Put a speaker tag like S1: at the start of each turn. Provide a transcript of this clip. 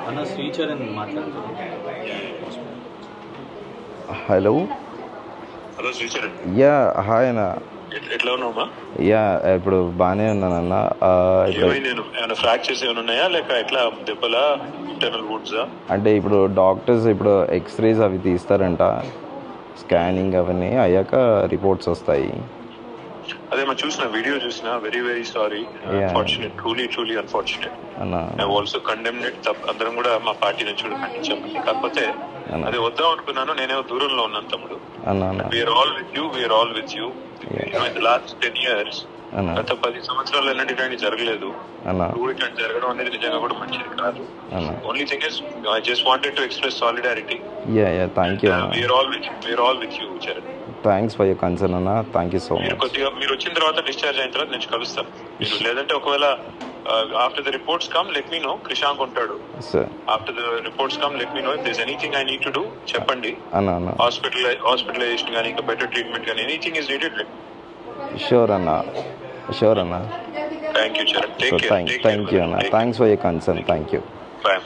S1: అన్న శ్రీచరణ్ మాట్లాడుతున్నాను.
S2: Hello.
S3: Hello Sricharan.
S2: Yeah hi అన్న.
S3: ఎట్లా ఉన్నావమ్మా?
S2: యా ఇప్పుడు బాగానే ఉన్నానన్న.
S3: ఏమైనా ఫ్రాక్చర్స్ ఏమైనా ఉన్నాయా లేక ఎట్లా దెబ్బలా ఇంటర్నల్ వుడ్సా?
S2: అంటే ఇప్పుడు డాక్టర్స్ ఇప్పుడు ఎక్స్రేస్ అవి తీస్తారంట, స్కానింగ్ అవన్నీ అయ్యాక రిపోర్ట్స్ వస్తాయి.
S3: అదే మా చూసిన వీడియో చూసిన. Very very sorry. Unfortunate, truly unfortunate. I also condemned it. అందరం కూడా మా పార్టీ నుంచి కూడా ఖండించాము. కాకపోతే అదే వద్దాం అనుకున్నాను. నేనే దూరంలో ఉన్నాను తమ్ముడు. We are all with you. Last 10 years, గత 10 సంవత్సరాలు ఎన్నటి ఇలాంటి జరగలేదు. ఇట్లాంటి జరగడం అనేది నిజంగా కూడా మంచిది కాదు. Only thing is I just wanted to express solidarity.
S2: Thank you.
S3: We are all with you Charan.
S2: Thanks for your concern అన్న. Thank you so much.
S3: కొద్దిగా మీరు వచ్చిన తర్వాత, డిశ్చార్జ్ అయిన తర్వాత నేను కలుస్తాను. మీరు లేదంటే ఒకవేళ after the reports come let me know. Krishank ఉంటాడు. After the reports come let me know. If there is anything I need to do చెప్పండి. హాస్పిటలైజేషన్ కానీ ఇంకా బెటర్ ట్రీట్మెంట్ కానీ ఎనీథింగ్ ఇస్ నీడెడ్.
S2: షూర్ అన్న.
S3: Thank you Charan. Take care.
S2: Thank you అన్న. Thanks for your concern. Thank you.
S3: Bye.